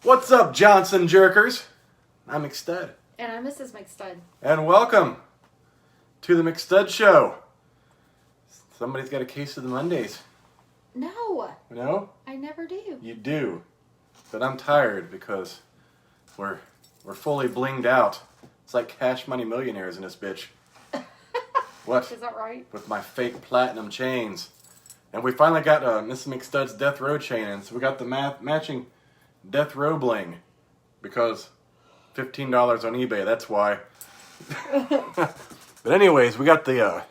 What's up, Johnson Jerkers? I'm McStud. And I'm Mrs. McStud. And welcome to the McStud Show. Somebody's got a case of the Mondays. No. No? I never do. You do. But I'm tired because we're fully blinged out. It's like Cash Money Millionaires in this bitch. What? Is that right? With my fake platinum chains. And we finally got Mrs. McStud's Death Row chain in. So we got the matching Death Row bling. Because $15 on eBay, that's why. But anyways, we got the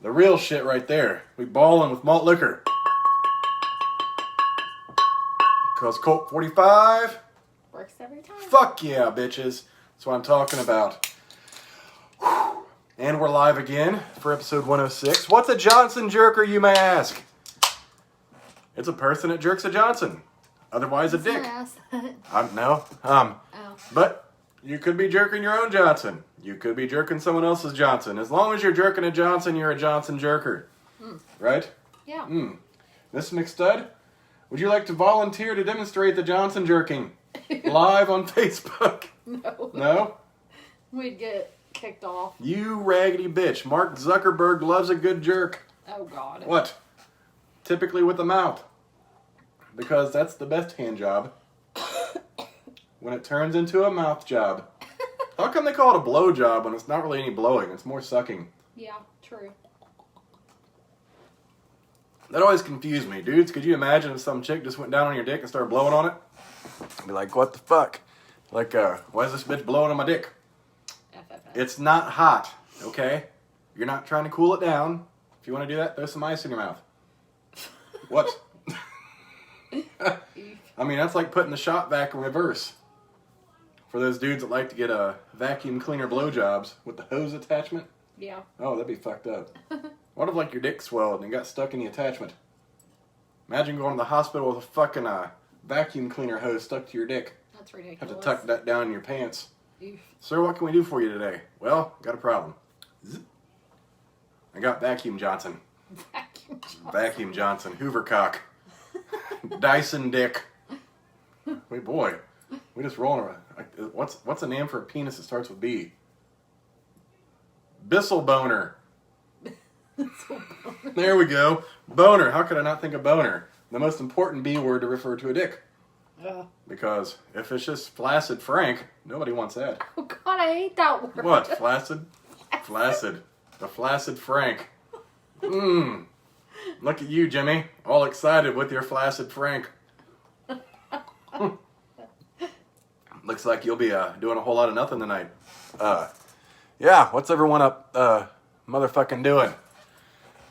real shit right there. We ballin' with malt liquor. Because Colt 45... Works every time. Fuck yeah, bitches. That's what I'm talking about. Whew. And we're live again for episode 106. What's a Johnson jerker, you may ask? It's a person that jerks a Johnson. Otherwise a dick. No. But you could be jerking your own Johnson. You could be jerking someone else's Johnson. As long as you're jerking a Johnson, you're a Johnson jerker. Right? Yeah. Miss McStud, would you like to volunteer to demonstrate the Johnson jerking live on Facebook? No. No? We'd get kicked off. You raggedy bitch. Mark Zuckerberg loves a good jerk. Oh, God. What? Typically with the mouth. Because that's the best hand job. When it turns into a mouth job. How come they call it a blow job when it's not really any blowing? It's more sucking. Yeah, true. That always confused me. Dudes, could you imagine if some chick just went down on your dick and started blowing on it? I'd be like, what the fuck? Like, why is this bitch blowing on my dick? FFF. It's not hot, okay? You're not trying to cool it down. If you want to do that, throw some ice in your mouth. What? I mean, that's like putting the shop vac in reverse. For those dudes that like to get a vacuum cleaner blowjobs with the hose attachment. Yeah. Oh, that'd be fucked up. What if, like, your dick swelled and got stuck in the attachment? Imagine going to the hospital with a fucking vacuum cleaner hose stuck to your dick. That's ridiculous. Have to tuck that down in your pants. Oof. Sir, what can we do for you today? Well, got a problem. Zip. I got Vacuum Johnson. Vacuum Johnson. Vacuum Johnson. Hoover cock. Dyson dick. Wait, boy. We just rolling around. What's a name for a penis that starts with B? Bissell boner. There we go. Boner. How could I not think of boner? The most important B word to refer to a dick. Because if it's just flaccid Frank, nobody wants that. Oh, God, I hate that word. What? Flaccid? Flaccid. The flaccid Frank. Look at you, Jimmy. All excited with your flaccid Frank. Looks like you'll be doing a whole lot of nothing tonight. Yeah, what's everyone up motherfucking doing?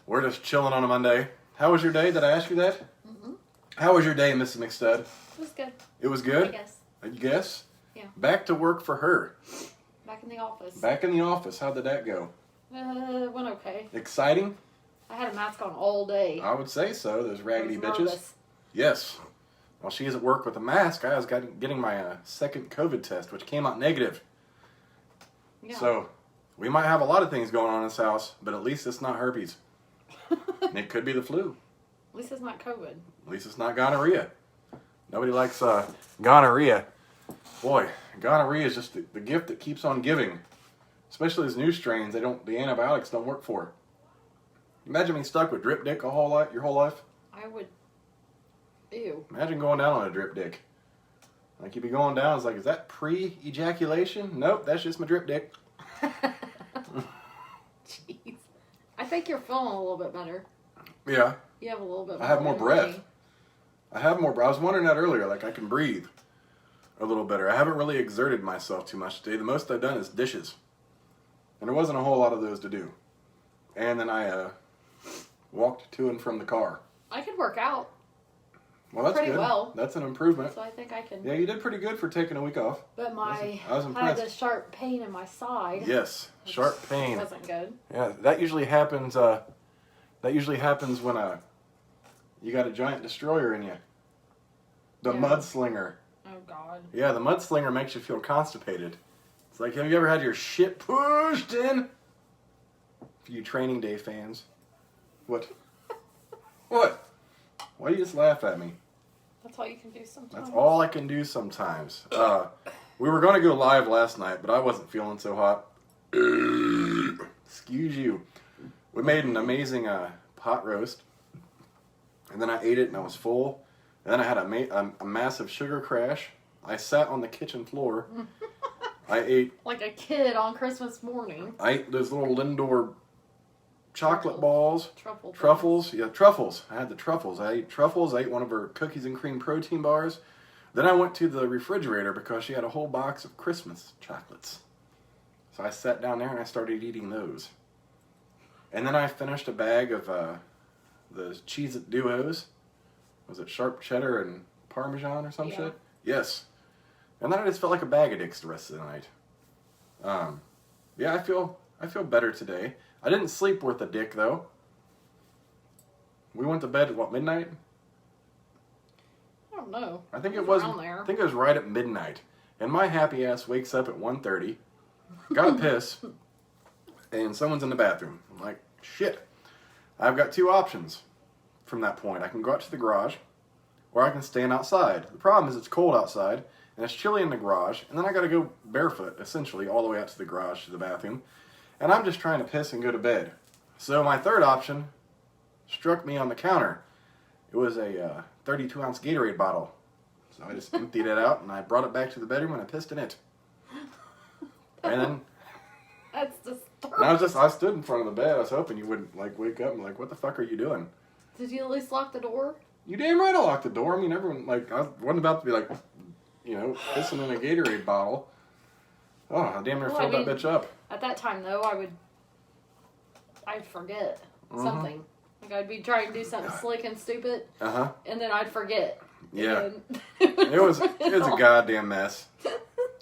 We're just chilling on a Monday. How was your day? Did I ask you that? Mm-hmm. How was your day, Mrs. McStud? It was good. It was good? I guess. You guess? Yeah. Back to work for her. Back in the office. Back in the office. How'd that go? Went okay. Exciting? I had a mask on all day. I would say so. Those raggedy I was bitches. nervous. Yes. While she is at work with a mask, I was getting my second COVID test, which came out negative. Yeah. So, we might have a lot of things going on in this house, but at least it's not herpes. It could be the flu. At least it's not COVID. At least it's not gonorrhea. Nobody likes gonorrhea. Boy, gonorrhea is just the gift that keeps on giving. Especially these new strains, the antibiotics don't work for. Imagine being stuck with drip dick your whole life. I would. Ew. Imagine going down on a drip dick. Like you'd be going down, it's like, is that pre-ejaculation? Nope, that's just my drip dick. Jeez. I think you're feeling a little bit better. Yeah. You have a little bit I have more breath. energy. I was wondering that earlier, like I can breathe a little better. I haven't really exerted myself too much today. The most I've done is dishes. And there wasn't a whole lot of those to do. And then I walked to and from the car. I could work out. Well, that's pretty good. well. That's an improvement. So I think I can. Yeah, you did pretty good for taking a week off. But I was had impressed. this sharp pain in my side. Yes, sharp pain. Wasn't good. Yeah, that usually happens. That usually happens when you got a giant destroyer in you. The Yeah. mudslinger. Oh God. Yeah, the mudslinger makes you feel constipated. It's like, have you ever had your shit pushed in? For you Training Day fans. What? What? Why do you just laugh at me? That's all you can do sometimes. That's all I can do sometimes. We were going to go live last night, but I wasn't feeling so hot. Excuse you. We made an amazing pot roast, and then I ate it and I was full. And then I had a massive sugar crash. I sat on the kitchen floor. I ate... Like a kid on Christmas morning. I ate those little Lindor chocolate balls. Truffles. Yeah, truffles. I had the truffles. I ate truffles. I ate one of her cookies and cream protein bars. Then I went to the refrigerator because she had a whole box of Christmas chocolates. So I sat down there and I started eating those. And then I finished a bag of the Cheez-It Duos. Was it sharp cheddar and Parmesan or some shit? Yes. And then I just felt like a bag of dicks the rest of the night. Yeah, I feel better today. I didn't sleep worth a dick though. We went to bed at what, midnight? I don't know. I think it was around there. I think it was right at midnight. And my happy ass wakes up at 1:30, got a piss, and someone's in the bathroom. I'm like, shit. I've got two options from that point. I can go out to the garage, or I can stand outside. The problem is it's cold outside, and it's chilly in the garage, and then I gotta go barefoot, essentially, all the way out to the garage to the bathroom. And I'm just trying to piss and go to bed. So my third option struck me on the counter. It was a 32-ounce Gatorade bottle. So I just emptied it out, and I brought it back to the bedroom, and I pissed in it. And then... That's disturbing. And I stood in front of the bed. I was hoping you wouldn't, like, wake up and, like, what the fuck are you doing? Did you at least lock the door? You damn right I locked the door. I mean, everyone, like, I wasn't about to be, like, you know, pissing in a Gatorade bottle. Oh, I damn near filled that bitch up. At that time, though, I'd forget something. Like, I'd be trying to do something slick and stupid, and then I'd forget. Yeah. It was a goddamn mess.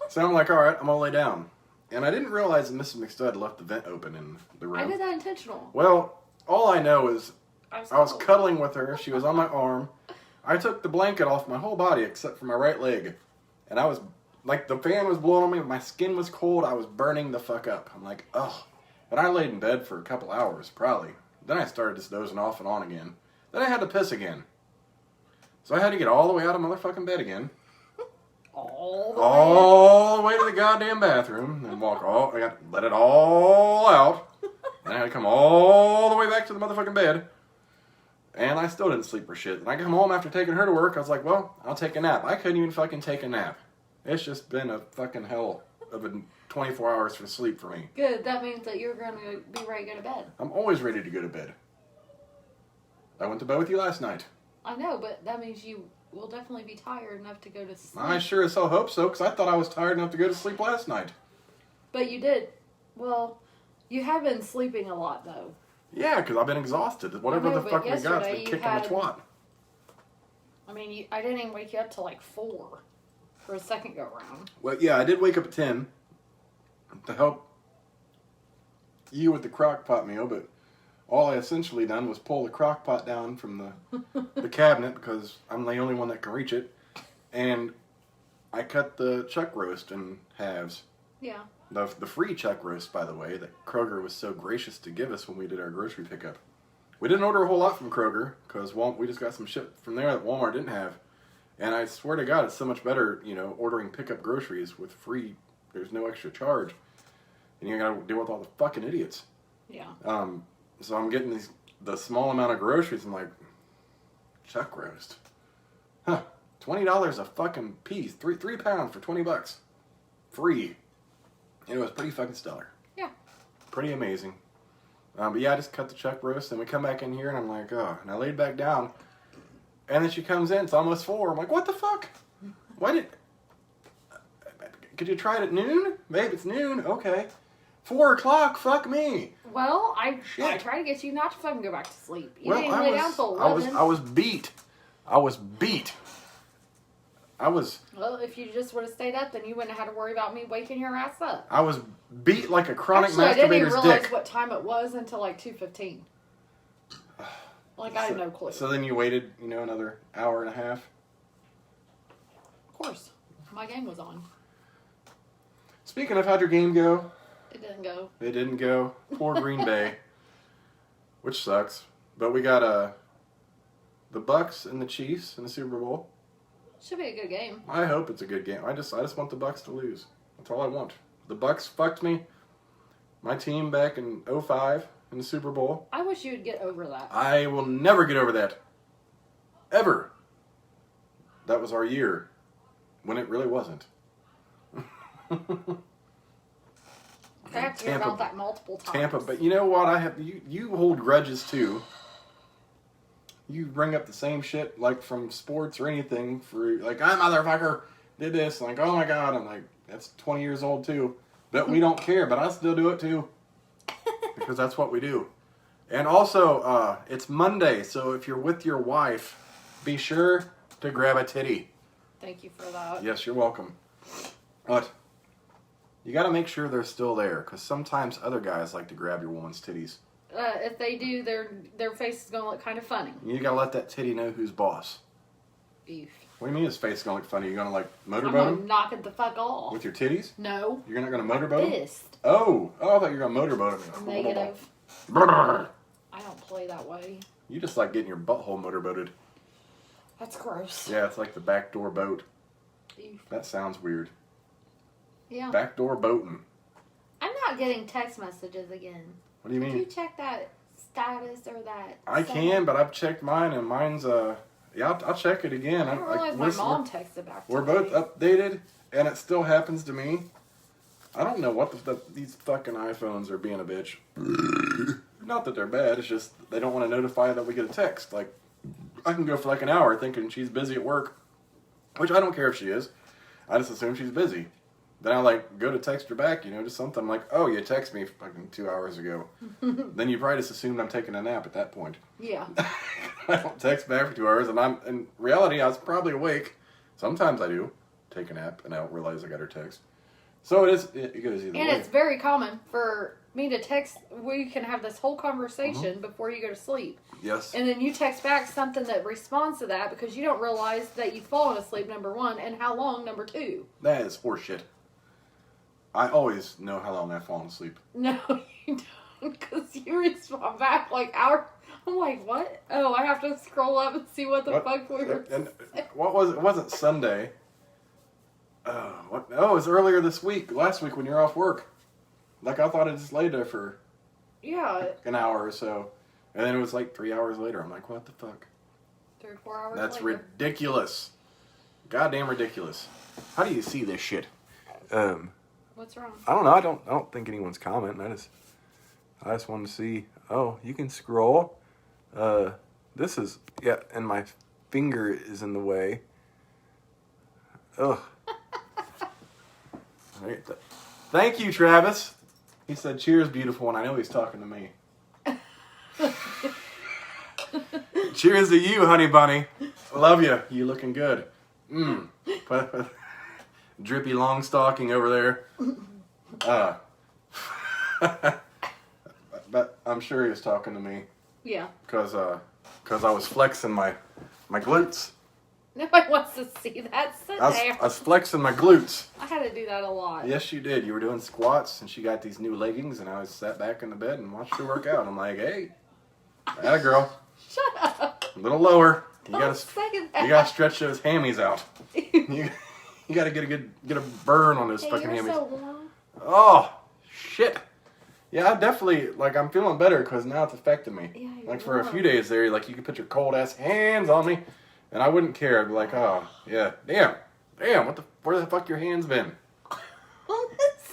So I'm like, all right, I'm going to lay down. And I didn't realize that Mrs. McStud left the vent open in the room. I did that intentional. Well, all I know is I was cold. cuddling with her. She was on my arm. I took the blanket off my whole body except for my right leg. And I was, like, the fan was blowing on me. My skin was cold. I was burning the fuck up. I'm like, ugh. And I laid in bed for a couple hours, probably. Then I started just dozing off and on again. Then I had to piss again. So I had to get all the way out of motherfucking bed again. All the way to the goddamn bathroom. And I got to let it all out. And I had to come all the way back to the motherfucking bed. And I still didn't sleep for shit. And I come home after taking her to work. I was like, well, I'll take a nap. I couldn't even fucking take a nap. It's just been a fucking hell of a 24 hours for sleep for me. Good. That means that you're going to be ready to go to bed. I'm always ready to go to bed. I went to bed with you last night. I know, but that means you will definitely be tired enough to go to sleep. I sure as hell hope so, because I thought I was tired enough to go to sleep last night. But you did. Well, you have been sleeping a lot, though. Yeah, because I've been exhausted. Whatever the fuck we got's been kicking the twat. I mean, I didn't even wake you up till like 4 for a second go round. Well, yeah, I did wake up at 10 to help you with the crock pot meal, but all I essentially done was pull the crock pot down from the cabinet because I'm the only one that can reach it, and I cut the chuck roast in halves. Yeah. The free chuck roast, by the way, that Kroger was so gracious to give us when we did our grocery pickup. We didn't order a whole lot from Kroger because we just got some shit from there that Walmart didn't have. And I swear to God, it's so much better, ordering pickup groceries with free. There's no extra charge, and you gotta deal with all the fucking idiots. Yeah. So I'm getting the small amount of groceries. I'm like, chuck roast, huh? $20 a fucking piece, 3 pounds for $20, free. And it was pretty fucking stellar. Yeah. Pretty amazing. But yeah, I just cut the chuck roast, and we come back in here, and I'm like, oh. And I laid back down, and then she comes in. It's almost 4. I'm like, what the fuck? Could you try it at noon? Babe, it's noon. Okay. 4 o'clock. Fuck me. Well, I try to get you not to fucking go back to sleep. You didn't I lay down till 11. I was beat. Well, if you just would have stayed up, then you wouldn't have had to worry about me waking your ass up. I was beat like a chronic Actually, I didn't even masturbator's realize dick. what time it was until like 2:15. Like, I had no clue. So then you waited, another hour and a half? Of course. My game was on. Speaking of, how'd your game go? It didn't go. It didn't go. Poor Green Bay. Which sucks. But we got the Bucks and the Chiefs in the Super Bowl. Should be a good game. I hope it's a good game. I just want the Bucks to lose. That's all I want. The Bucks fucked me. My team back in 2005 in the Super Bowl. I wish you would get over that. I will never get over that. Ever. That was our year. When it really wasn't. I have to hear about that multiple times. Tampa, but you know what? You hold grudges too. You bring up the same shit like from sports or anything for like, I motherfucker did this. Like, oh my god, I'm like, that's 20 years old too. But we don't care, but I still do it too. Because that's what we do. And also, it's Monday, so if you're with your wife, be sure to grab a titty. Thank you for that. Yes, you're welcome. But you got to make sure they're still there, because sometimes other guys like to grab your woman's titties. If they do, their face is going to look kind of funny. You got to let that titty know who's boss. Beef. What do you mean his face is going to look funny? You going to like I'm motorboat going to him? knock it the fuck off. With your titties? No. You're not going to motorboat him? Fist. Oh, I thought you were going to motorboat him. Negative. Brrr. I don't play that way. You just like getting your butthole motorboated. That's gross. Yeah, it's like the backdoor boat. Beef. That sounds weird. Yeah. Backdoor boating. I'm not getting text messages again. What do you Can mean? you check that status or that? I can, but I've checked mine, and mine's yeah, I'll check it again. I don't realize my mom texted back. We're both updated, and it still happens to me. I don't know what these fucking iPhones are being a bitch. Not that they're bad, it's just they don't want to notify that we get a text. Like, I can go for like an hour thinking she's busy at work, which I don't care if she is. I just assume she's busy. Then I like go to text her back, just something. I'm like, oh, you text me fucking 2 hours ago. Then you probably just assumed I'm taking a nap at that point. Yeah. I don't text back for 2 hours, and in reality, I was probably awake. Sometimes I do take a nap, and I don't realize I got her text. So it goes either way. And it's very common for me to text. We can have this whole conversation before you go to sleep. Yes. And then you text back something that responds to that because you don't realize that you've fallen asleep, number one, and how long, number two. That is horseshit. I always know how long I've fallen asleep. No, you don't, because you respond back like hours. I'm like, what? Oh, I have to scroll up and see what the fuck we were And what was it? It wasn't Sunday. What? Oh, it was earlier this week. Last week when you were off work. Like, I thought I just laid there for an hour or so. And then it was like 3 hours later. I'm like, what the fuck? 3 or 4 hours That's later. ridiculous. Goddamn ridiculous. How do you see this shit? What's wrong? I don't know. I don't think anyone's commenting. I just wanted to see. Oh, you can scroll. This is and my finger is in the way. Ugh. Thank you, Travis. He said, "Cheers, beautiful," and I know he's talking to me. Cheers to you, honey bunny. Love you. You looking good. Drippy long stocking over there. But I'm sure he was talking to me. Yeah. Because I was flexing my glutes. Nobody wants to see that. Sit down. I was flexing my glutes. I had to do that a lot. Yes, you did. You were doing squats, and she got these new leggings, and I was sat back in the bed and watched her work out. I'm like, hey, atta girl. Shut up. A little lower. You Don't say that. gotta stretch those hammies out. You gotta get a burn on those fucking you're hammies. so warm. Oh, shit. Yeah, I definitely, I'm feeling better because now it's affecting me. Yeah, you're For a warm. few days there, you could put your cold ass hands on me, and I wouldn't care. I'd be like, oh, yeah, damn, where the fuck your hands been?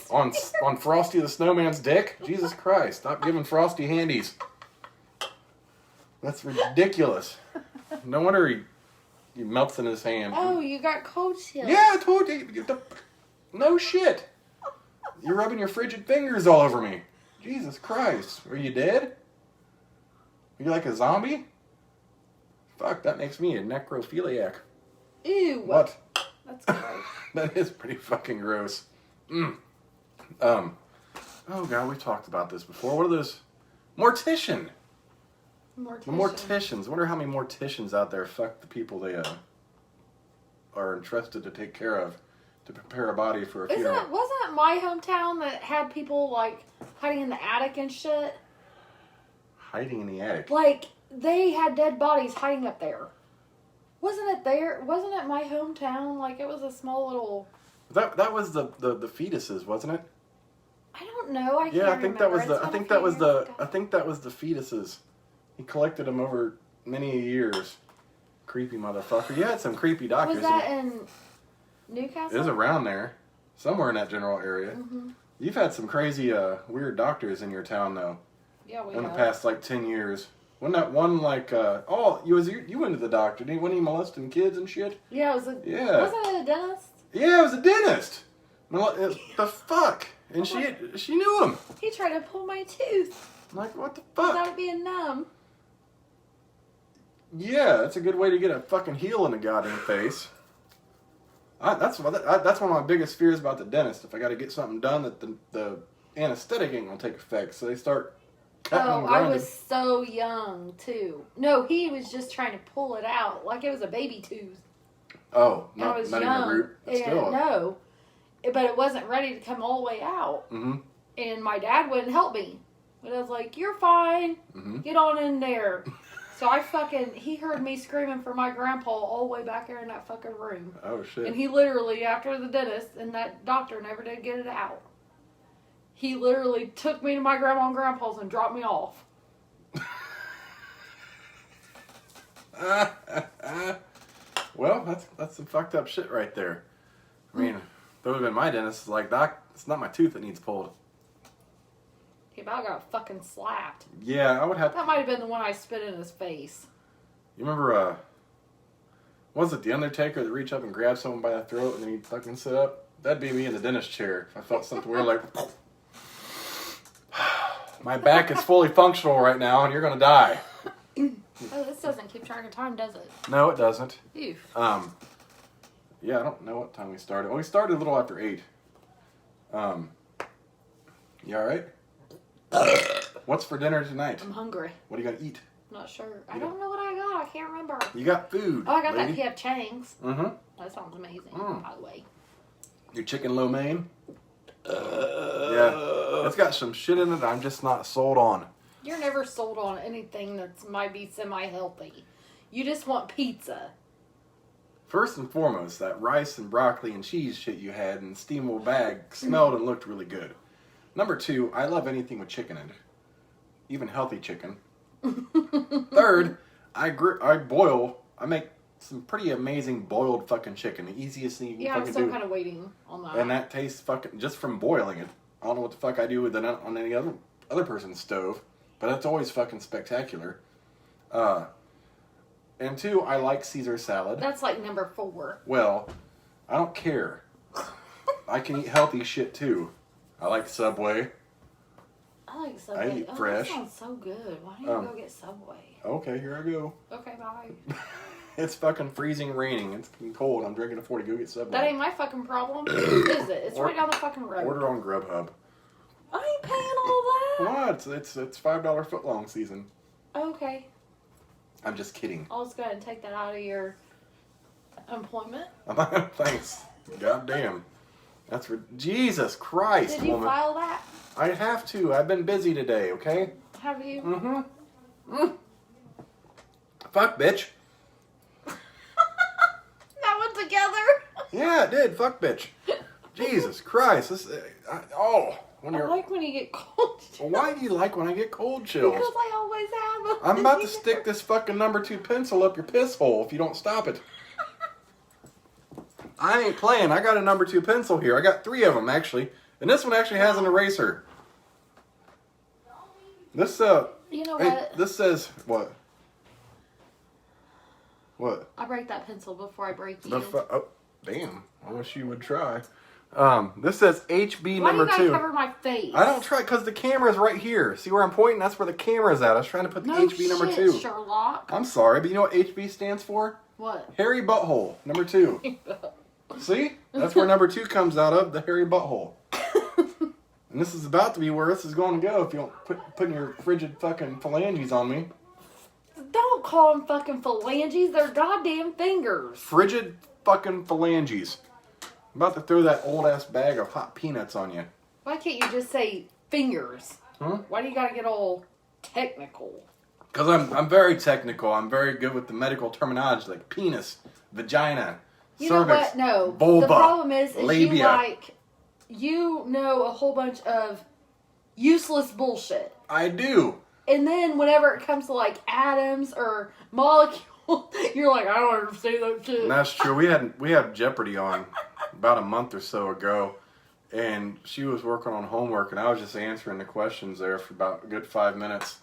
On Frosty the Snowman's dick? Jesus Christ, stop giving Frosty handies. That's ridiculous. No wonder he melts in his hand. Oh, you got cold chills. Yeah, I told you. No shit. You're rubbing your frigid fingers all over me. Jesus Christ. Are you dead? Are you like a zombie? Fuck, that makes me a necrophiliac. Ew. What? That's gross. That is pretty fucking gross. Oh god, we've talked about this before. What are those? Mortician. The morticians. Wonder how many morticians out there fuck the people they are entrusted to take care of, to prepare a body for a funeral. Wasn't it my hometown that had people like hiding in the attic and shit? Hiding in the attic. Like they had dead bodies hiding up there. Wasn't it there? Wasn't it my hometown? Like, it was a small little... That was the fetuses, wasn't it? I don't know. I Yeah, can't I think remember. that was the. I think that was the fetuses. He collected them over many years. Creepy motherfucker. You had some creepy doctors. Was that in Newcastle? It was around there, somewhere in that general area. Mm-hmm. You've had some crazy, weird doctors in your town, though. Yeah, we in have. the past, like 10 years. Wasn't that one like? You went to the doctor? Didn't he molesting kids and shit? Yeah, it was a. Yeah. Wasn't it a dentist? Yeah, it was a dentist. The fuck? And she knew him. He tried to pull my tooth. Like, what the fuck? Without it being numb. Yeah, that's a good way to get a fucking heel in the goddamn face. That's one of my biggest fears about the dentist. If I got to get something done, that the anesthetic ain't gonna take effect, so they start cutting and grinding. I was so young too. No, he was just trying to pull it out like it was a baby tooth. Oh, I was not young. even root. Still. No, but it wasn't ready to come all the way out. Mm-hmm. And my dad wouldn't help me. But I was like, "You're fine. Mm-hmm. Get on in there." So he heard me screaming for my grandpa all the way back there in that fucking room. Oh, shit. And he literally, after the dentist and that doctor never did get it out, he literally took me to my grandma and grandpa's and dropped me off. Well, that's some fucked up shit right there. I mean, if that would have been my dentist, like, Doc, it's not my tooth that needs pulled. He about got fucking slapped. Yeah, I would have... That might have been the one I spit in his face. You remember, was it The Undertaker that reached up and grabbed someone by the throat and then he'd fucking sit up? That'd be me in the dentist chair. If I felt something weird, like... My back is fully functional right now and you're gonna die. Oh, this doesn't keep track of time, does it? No, it doesn't. Oof. Yeah, I don't know what time we started. Well, we started a little after 8. You alright? What's for dinner tonight? I'm hungry. What are you gonna eat? Not sure. I don't know what I got. I can't remember. You got food. Oh, I got lady. that P.F. Chang's. Mm-hmm. That sounds amazing, by the way. Your chicken lo mein? Yeah. It's got some shit in it I'm just not sold on. You're never sold on anything that might be semi-healthy. You just want pizza. First and foremost, that rice and broccoli and cheese shit you had in the steamable bag smelled and looked really good. Number 2, I love anything with chicken in it. Even healthy chicken. Third, I make some pretty amazing boiled fucking chicken. The easiest thing you can fucking do. Yeah, I'm still kind of waiting on that. And that tastes fucking, just from boiling it. I don't know what the fuck I do with it on any other person's stove. But it's always fucking spectacular. And 2, I like Caesar salad. That's like number 4. Well, I don't care. I can eat healthy shit too. I like Subway. I like Subway. I eat fresh. That sounds so good. Why don't you go get Subway? Okay, here I go. Okay, bye. It's fucking freezing raining. It's cold. I'm drinking a 40. Go get Subway. That ain't my fucking problem. Is it? It's right down the fucking road. Order on Grubhub. I ain't paying all that. What? It's $5 footlong season. Okay. I'm just kidding. I'll just go ahead and take that out of your employment. Thanks. God damn. That's for Jesus Christ, Did you woman. file that? I have to. I've been busy today, okay? Have you? Mm-hmm. Fuck, bitch. That one together? Yeah, it did. Fuck, bitch. Jesus Christ. When I you're... like when you get cold chills. Why do you like when I get cold chills? Because I always have them. I'm about to stick this fucking number 2 pencil up your piss hole if you don't stop it. I ain't playing. I got a number 2 pencil here. I got 3 of them, actually. And this one actually has an eraser. This, You know hey, what? this says, what? What? I break that pencil before I break you. Oh, damn. I wish you would try. This says HB Why number do you 2. gotta cover my face? I don't try, because the camera's right here. See where I'm pointing? That's where the camera's at. I was trying to put the No HB number shit, 2. Sherlock. I'm sorry, but you know what HB stands for? What? Hairy Butthole, number 2. See? That's where number 2 comes out of, the hairy butthole. And this is about to be where this is going to go if you don't put your frigid fucking phalanges on me. Don't call them fucking phalanges. They're goddamn fingers. Frigid fucking phalanges. I'm about to throw that old ass bag of hot peanuts on you. Why can't you just say fingers? Huh? Why do you gotta get all technical? Because I'm very technical. I'm very good with the medical terminology, like penis, vagina, You cervix, know what? No. vulva, The problem is labia. you know a whole bunch of useless bullshit. I do. And then whenever it comes to like atoms or molecules, you're like, I don't understand that shit. And that's true. We had Jeopardy on about a month or so ago, and she was working on homework, and I was just answering the questions there for about a good 5 minutes.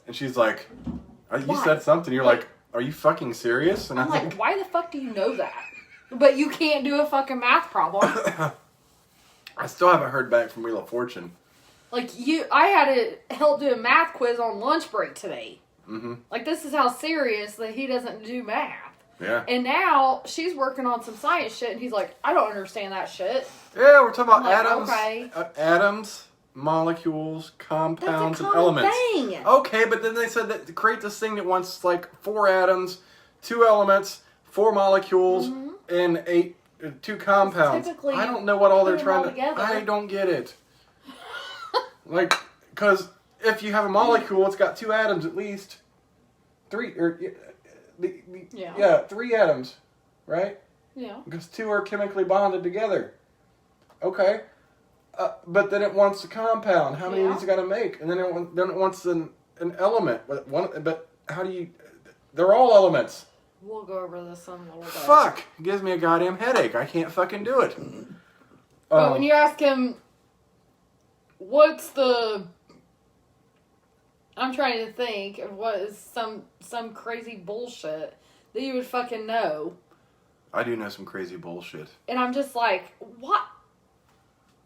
And she's like, you Why? said something. You're like, are you fucking serious? And I'm like, why the fuck do you know that? But you can't do a fucking math problem. I still haven't heard back from Wheel of Fortune. Like, I had to help do a math quiz on lunch break today. Mm-hmm. Like, this is how serious that he doesn't do math. Yeah. And now she's working on some science shit, and he's like, I don't understand that shit. Yeah, we're talking about I'm like, atoms. okay. Atoms, molecules, compounds, That's a and common elements. thing. Okay, but then they said that to create this thing that wants like 4 atoms, 2 elements, 4 molecules, and 2 compounds. Typically, I don't know what all they're put them trying all to. together. I don't get it. Like, because if you have a molecule, it's got 2 atoms at least. 3 or Yeah. 3 atoms, right? Yeah. Because 2 are chemically bonded together. Okay. But then it wants a compound. How many of these you got to make? And then it wants an element. But how do you... They're all elements. We'll go over this in a little bit. Fuck. It gives me a goddamn headache. I can't fucking do it. But when you ask him, what's the... I'm trying to think of what is some crazy bullshit that you would fucking know. I do know some crazy bullshit. And I'm just like, what?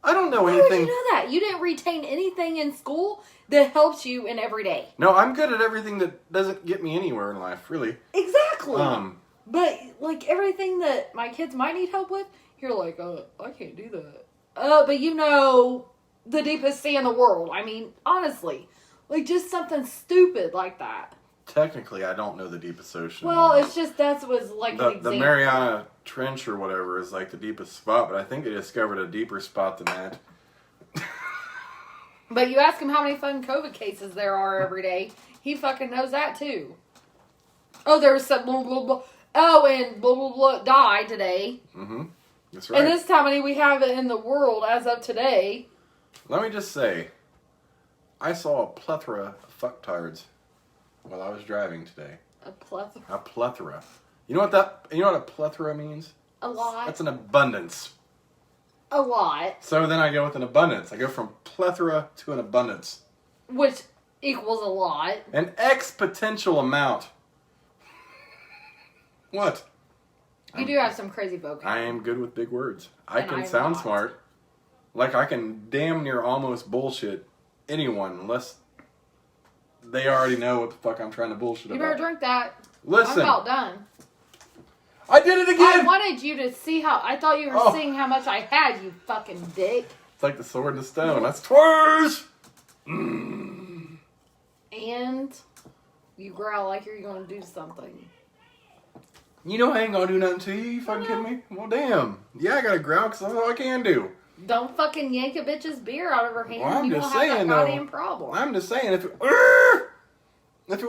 I don't know Why anything. would you know that? You didn't retain anything in school that helps you in every day. No, I'm good at everything that doesn't get me anywhere in life, really. Exactly. But, like, everything that my kids might need help with, you're like, I can't do that. But you know the deepest sea in the world. I mean, honestly. Like, just something stupid like that. Technically, I don't know the deepest ocean. Well, it's just, that was like an example. The Mariana Trench or whatever is like the deepest spot, but I think they discovered a deeper spot than that. But you ask him how many fucking COVID cases there are every day, he fucking knows that too. Oh, there was some blah, blah, blah. Oh, and blah, blah, blah died today. Mm-hmm. That's right. And this is how many we have in the world as of today. Let me just say, I saw a plethora of fucktards while I was driving today. A plethora. A plethora. You know what a plethora means? A lot. That's an abundance. A lot. So then I go with an abundance. I go from plethora to an abundance. Which equals a lot. An exponential amount. What? You do have some crazy vocab. I am good with big words. I And can I'm sound not. smart. Like I can damn near almost bullshit anyone unless they already know what the fuck I'm trying to bullshit You about. better drink that. Listen. I'm about done. I did it I again! wanted you to see how... I thought you were seeing how much I had, you fucking dick. It's like the sword and the stone. That's twice! And you growl like you're going to do something. You know I ain't gonna do nothing to you. You fucking kidding me? Well, damn. Yeah, I gotta growl because that's all I can do. Don't fucking yank a bitch's beer out of her hand. Well, I'm you just won't have saying, that though. goddamn problem. I'm just saying, if it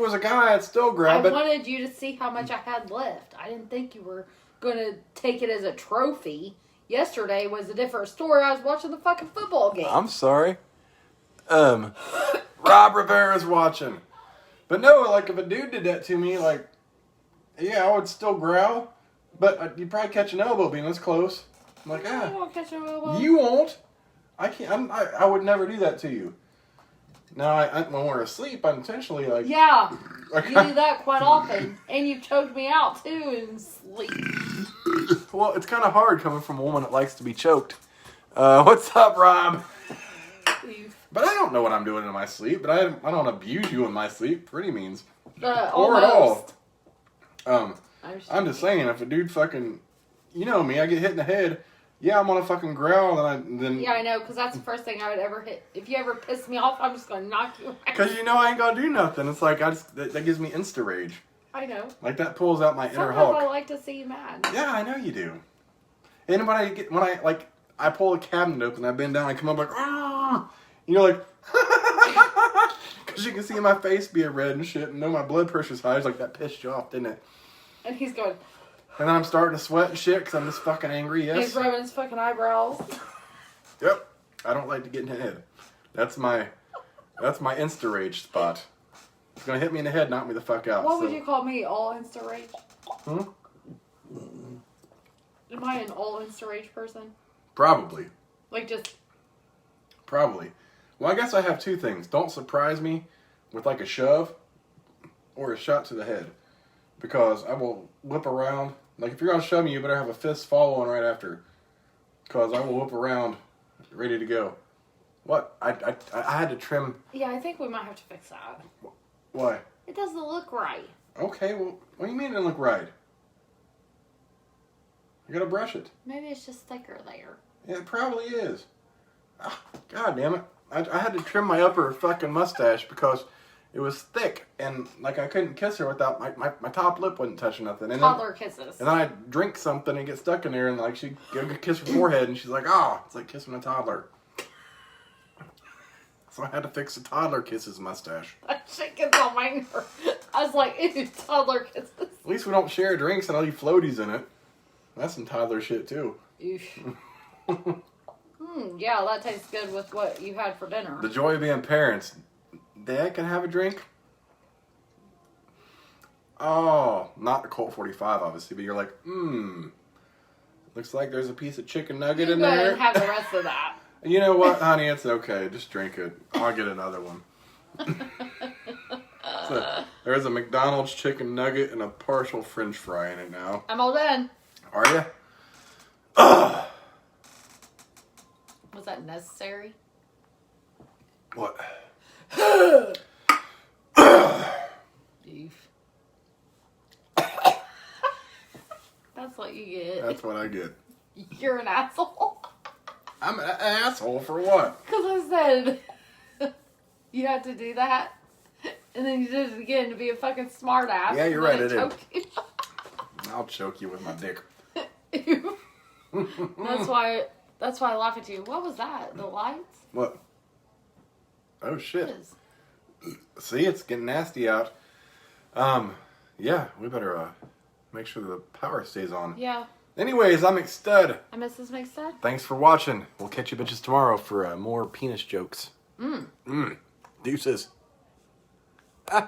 was a guy, I'd still growl. I But wanted you to see how much I had left. I didn't think you were going to take it as a trophy. Yesterday was a different story. I was watching the fucking football game. I'm sorry. Rob Rivera's watching. But no, like, if a dude did that to me, like, yeah, I would still growl. But you'd probably catch an elbow being this close. I'm like, I won't catch your elbow. you won't. I can't. I would never do that to you. Now, when we're asleep, I intentionally, like... Yeah, Like, you do that quite often. And you choked me out, too, in sleep. Well, it's kind of hard coming from a woman that likes to be choked. What's up, Rob? But I don't know what I'm doing in my sleep. But I don't abuse you in my sleep. Pretty means. Or at all. I'm just saying, if a dude fucking... You know me, I get hit in the head. Yeah, I'm gonna fucking growl, and then... Yeah, I know, because that's the first thing I would ever hit. If you ever piss me off, I'm just going to knock you out. Because you know I ain't gonna do nothing. It's like, that gives me insta-rage. I know. Like, that pulls out my inner Sometimes Hulk. I like to see you mad. Yeah, I know you do. And when I pull a cabinet open, I bend down, I come up like, ah, you're like, because She can see my face being red and shit and know my blood pressure's high. It's like, that pissed you off, didn't it? And he's going... And then I'm starting to sweat and shit because I'm just fucking angry, yes. He's rubbing his fucking eyebrows. Yep. I don't like to get in the head. That's my insta-rage spot. It's going to hit me in the head, knock me the fuck out. What would you call me? All insta-rage? Hmm? Am I an all insta-rage person? Probably. Like just... Probably. Well, I guess I have two things. Don't surprise me with like a shove or a shot to the head. Because I will whip around. Like, if you're going to shove me, you better have a fist following right after. Because I will whip around, ready to go. What? I had to trim... Yeah, I think we might have to fix that. Why? It doesn't look right. Okay, well, what do you mean it didn't look right? You gotta brush it. Maybe it's just thicker there. Yeah, it probably is. Ah, God damn it. I had to trim my upper fucking mustache because it was thick. And, like, I couldn't kiss her without... My top lip wouldn't touch nothing. And Toddler kisses. And then I drink something and get stuck in there and, like, she go kiss her forehead and she's like, oh, it's like kissing a toddler. So I had to fix the toddler kisses mustache. That shit gets on my nerve. I was like, ew, toddler kisses. At least we don't share drinks and I'll leave floaties in it. That's some toddler shit, too. Yeah, that tastes good with what you had for dinner. The joy of being parents. Dad can have a drink? Oh, not the Colt 45, obviously, but you're like, looks like there's a piece of chicken nugget in go ahead there. And have the rest of that. You know what, honey? It's okay. Just drink it. I'll get another one. So, there's a McDonald's chicken nugget and a partial French fry in it now. I'm all done. Are you? Ugh. Was that necessary? What? Beef. That's what you get. That's what I get. You're an asshole. I'm an asshole for what? Because I said you had to do that. And then you did it again to be a fucking smart ass. Yeah, you're right, I did. You. I'll choke you with my dick. That's why I laugh at you. What was that? The lights? What? Oh, shit. What is? See, it's getting nasty out. Yeah, we better make sure the power stays on. Yeah. Anyways, I'm McStud. I'm Mrs. McStud. Thanks for watching. We'll catch you bitches tomorrow for more penis jokes. Deuces. Ah.